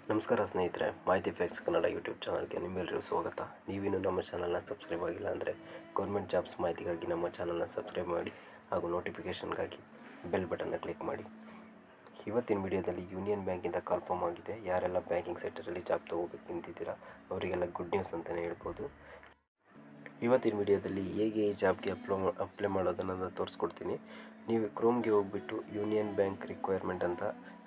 ನಮಸ್ಕಾರ ಸ್ನೇಹಿತರೆ, ಮಾಹಿತಿ ಫ್ಯಾಕ್ಸ್ ಕನ್ನಡ ಯೂಟ್ಯೂಬ್ ಚಾನಲ್ಗೆ ನಿಮ್ಮೆಲ್ಲರಿಗೂ ಸ್ವಾಗತ. ನೀವಿನ್ನೂ ನಮ್ಮ ಚಾನಲ್ನ ಸಬ್ಸ್ಕ್ರೈಬ್ ಆಗಿಲ್ಲ ಅಂದರೆ ಗೌರ್ಮೆಂಟ್ ಜಾಬ್ಸ್ ಮಾಹಿತಿಗಾಗಿ ನಮ್ಮ ಚಾನಲ್ನ ಸಬ್ಸ್ಕ್ರೈಬ್ ಮಾಡಿ ಹಾಗೂ ನೋಟಿಫಿಕೇಷನ್ಗಾಗಿ ಬೆಲ್ ಬಟನ್ನ ಕ್ಲಿಕ್ ಮಾಡಿ. ಇವತ್ತಿನ ವಿಡಿಯೋದಲ್ಲಿ ಯೂನಿಯನ್ ಬ್ಯಾಂಕಿಂದ ಕಾನ್ಫರ್ಮ್ ಆಗಿದೆ. ಯಾರೆಲ್ಲ ಬ್ಯಾಂಕಿಂಗ್ ಸೆಕ್ಟರಲ್ಲಿ ಜಾಬ್ ತೊಗೋಬೇಕು ನಿಂತಿದ್ದೀರಾ ಅವರಿಗೆಲ್ಲ ಗುಡ್ ನ್ಯೂಸ್ ಅಂತಲೇ ಹೇಳ್ಬೋದು. ಇವತ್ತಿನ ವಿಡಿಯೋದಲ್ಲಿ ಹೇಗೆ ಈ ಜಾಬ್ಗೆ ಅಪ್ಲೈ ಮಾಡೋದನ್ನು ತೋರಿಸ್ಕೊಡ್ತೀನಿ. ನೀವು ಕ್ರೋಮ್ಗೆ ಹೋಗ್ಬಿಟ್ಟು ಯೂನಿಯನ್ ಬ್ಯಾಂಕ್ ರಿಕ್ವೈರ್ಮೆಂಟ್ ಅಂತ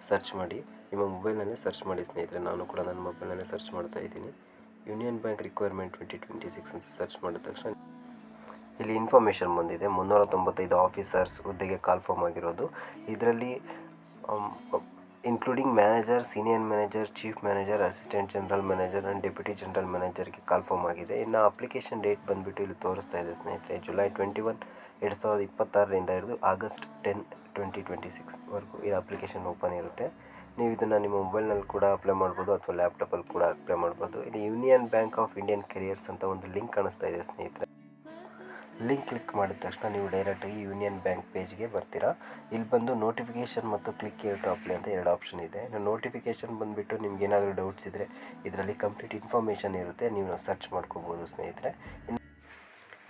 ಸರ್ಚ್ ಮಾಡಿ. ನಿಮ್ಮ ಮೊಬೈಲ್ನಲ್ಲೇ ಸರ್ಚ್ ಮಾಡಿ ಸ್ನೇಹಿತರೆ. ನಾನು ಕೂಡ ನನ್ನ ಮೊಬೈಲ್ನಲ್ಲೇ ಸರ್ಚ್ ಮಾಡ್ತಾ ಇದ್ದೀನಿ. ಯೂನಿಯನ್ ಬ್ಯಾಂಕ್ ರಿಕ್ವೈರ್ಮೆಂಟ್ 2026 ಅಂತ ಸರ್ಚ್ ಮಾಡಿದ ತಕ್ಷಣ ಇಲ್ಲಿ ಇನ್ಫಾರ್ಮೇಷನ್ ಬಂದಿದೆ. 395 ಆಫೀಸರ್ಸ್ ಹುದ್ದೆಗೆ ಕಾಲ್ಫಾರ್ಮ್ ಆಗಿರೋದು. ಇದರಲ್ಲಿ including manager, senior manager, chief manager, assistant general manager and deputy general ಮ್ಯಾನೇಜರ್ಗೆ ಕಾಲ್ಫಾರ್ಮ್ ಆಗಿದೆ. ಇನ್ನು ಅಪ್ಲಿಕೇಶನ್ ಡೇಟ್ ಬಂದುಬಿಟ್ಟು ಇಲ್ಲಿ ತೋರಿಸ್ತಾ ಇದೆ ಸ್ನೇಹಿತರೆ. ಜುಲೈ 21, 2026ರಿಂದ ಹಿಡಿದು ಆಗಸ್ಟ್ 10, 2026ವರೆಗೂ ಈ ಅಪ್ಲಿಕೇಶನ್ ಓಪನ್ ಇರುತ್ತೆ. ನೀವು ಇದನ್ನು ನಿಮ್ಮ ಮೊಬೈಲ್ನಲ್ಲಿ ಕೂಡ ಅಪ್ಲೈ ಮಾಡ್ಬೋದು ಅಥವಾ ಲ್ಯಾಪ್ಟಾಪಲ್ಲಿ ಕೂಡ ಅಪ್ಲೈ ಮಾಡ್ಬೋದು. ಇಲ್ಲಿ union bank of Indian careers ಅಂತ ಒಂದು ಲಿಂಕ್ ಕಾಣಿಸ್ತಾ ಇದೆ ಸ್ನೇಹಿತರೆ. ಲಿಂಕ್ ಕ್ಲಿಕ್ ಮಾಡಿದ ತಕ್ಷಣ ನೀವು ಡೈರೆಕ್ಟಾಗಿ ಯೂನಿಯನ್ ಬ್ಯಾಂಕ್ ಪೇಜ್ಗೆ ಬರ್ತೀರಾ. ಇಲ್ಲಿ ಬಂದು ನೋಟಿಫಿಕೇಷನ್ ಮತ್ತು ಕ್ಲಿಕ್ ಹಿಯರ್ ಟು ಅಪ್ಲೈ ಅಂತ ಎರಡು ಆಪ್ಷನ್ ಇದೆ. ನೋಟಿಫಿಕೇಷನ್ ಬಂದುಬಿಟ್ಟು ನಿಮ್ಗೆ ಏನಾದರೂ ಡೌಟ್ಸ್ ಇದ್ದರೆ ಇದರಲ್ಲಿ ಕಂಪ್ಲೀಟ್ ಇನ್ಫಾರ್ಮೇಷನ್ ಇರುತ್ತೆ, ನೀವು ಸರ್ಚ್ ಮಾಡ್ಕೋಬೋದು ಸ್ನೇಹಿತರೆ.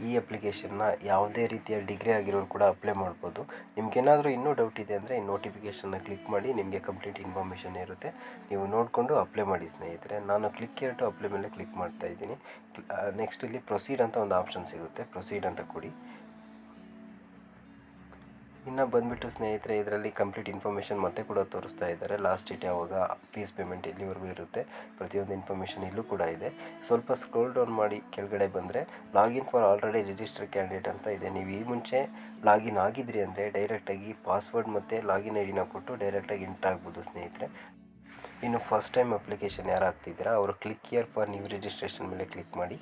ಈ ಅಪ್ಲಿಕೇಶನ್ನ ಯಾವುದೇ ರೀತಿಯ ಡಿಗ್ರಿ ಆಗಿರೋರು ಕೂಡ ಅಪ್ಲೈ ಮಾಡ್ಬೋದು. ನಿಮ್ಗೇನಾದರೂ ಇನ್ನೂ ಡೌಟ್ ಇದೆ ಅಂದರೆ ಈ ನೋಟಿಫಿಕೇಷನ್ನ ಕ್ಲಿಕ್ ಮಾಡಿ, ನಿಮಗೆ ಕಂಪ್ಲೀಟ್ ಇನ್ಫಾರ್ಮೇಷನ್ ಇರುತ್ತೆ, ನೀವು ನೋಡಿಕೊಂಡು ಅಪ್ಲೈ ಮಾಡಿ ಸ್ನೇಹಿತರೆ. ನಾನು ಕ್ಲಿಕ್ ಹಿಯರ್ ಟು ಅಪ್ಲೈ ಮೇಲೆ ಕ್ಲಿಕ್ ಮಾಡ್ತಾ ಇದ್ದೀನಿ. ನೆಕ್ಸ್ಟ್ ಇಲ್ಲಿ ಪ್ರೊಸೀಡ್ ಅಂತ ಒಂದು ಆಪ್ಷನ್ ಸಿಗುತ್ತೆ, ಪ್ರೊಸೀಡ್ ಅಂತ ಕೊಡಿ. ಇನ್ನು ಬಂದುಬಿಟ್ಟು ಸ್ನೇಹಿತರೆ, ಇದರಲ್ಲಿ ಕಂಪ್ಲೀಟ್ ಇನ್ಫಾರ್ಮೇಷನ್ ಮತ್ತೆ ಕೂಡ ತೋರಿಸ್ತಾ ಇದ್ದಾರೆ. ಲಾಸ್ಟ್ ಡೇಟ್ ಯಾವಾಗ, ಫೀಸ್ ಪೇಮೆಂಟ್ ಇಲ್ಲಿವರೆಗೂ ಇರುತ್ತೆ, ಪ್ರತಿಯೊಂದು ಇನ್ಫಾರ್ಮೇಷನ್ ಇಲ್ಲೂ ಕೂಡ ಇದೆ. ಸ್ವಲ್ಪ ಸ್ಕ್ರೋಲ್ ಡೌನ್ ಮಾಡಿ ಕೆಳಗಡೆ ಬಂದರೆ login for already registered candidate ಅಂತ ಇದೆ. ನೀವು ಈ ಮುಂಚೆ ಲಾಗಿನ್ ಆಗಿದ್ರಿ ಅಂದರೆ ಡೈರೆಕ್ಟಾಗಿ ಪಾಸ್ವರ್ಡ್ ಮತ್ತು ಲಾಗಿನ್ ಐ ಡಿನ ಕೊಟ್ಟು ಡೈರೆಕ್ಟಾಗಿ ಎಂಟರ್ ಆಗ್ಬೋದು ಸ್ನೇಹಿತರೆ. ಇನ್ನು ಫಸ್ಟ್ ಟೈಮ್ ಅಪ್ಲಿಕೇಶನ್ ಯಾರು ಆಗ್ತಿದ್ದೀರಾ ಅವರು click here for new registration ಮೇಲೆ ಕ್ಲಿಕ್ ಮಾಡಿ.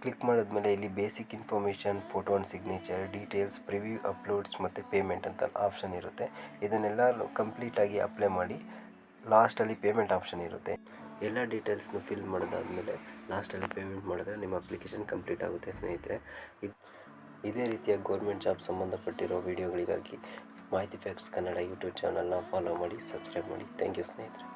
ಕ್ಲಿಕ್ ಮಾಡಿದ್ಮೇಲೆ ಇಲ್ಲಿ basic information, photo and signature, details, preview, uploads ಮತ್ತು ಪೇಮೆಂಟ್ ಅಂತ ಆಪ್ಷನ್ ಇರುತ್ತೆ. ಇದನ್ನೆಲ್ಲ ಕಂಪ್ಲೀಟಾಗಿ ಅಪ್ಲೈ ಮಾಡಿ. ಲಾಸ್ಟಲ್ಲಿ ಪೇಮೆಂಟ್ ಆಪ್ಷನ್ ಇರುತ್ತೆ. ಎಲ್ಲ ಡೀಟೇಲ್ಸ್ನ ಫಿಲ್ ಮಾಡಿದಾದ್ಮೇಲೆ ಲಾಸ್ಟಲ್ಲಿ ಪೇಮೆಂಟ್ ಮಾಡಿದ್ರೆ ನಿಮ್ಮ ಅಪ್ಲಿಕೇಶನ್ ಕಂಪ್ಲೀಟ್ ಆಗುತ್ತೆ ಸ್ನೇಹಿತರೆ. ಇದೇ ರೀತಿಯ ಗೌರ್ಮೆಂಟ್ ಜಾಬ್ ಸಂಬಂಧಪಟ್ಟಿರೋ ವಿಡಿಯೋಗಳಿಗಾಗಿ ಮಾಹಿತಿ ಫ್ಯಾಕ್ಸ್ ಕನ್ನಡ ಯೂಟ್ಯೂಬ್ ಚಾನಲ್ನ ಫಾಲೋ ಮಾಡಿ, ಸಬ್ಸ್ಕ್ರೈಬ್ ಮಾಡಿ. ಥ್ಯಾಂಕ್ ಯು ಸ್ನೇಹಿತರೆ.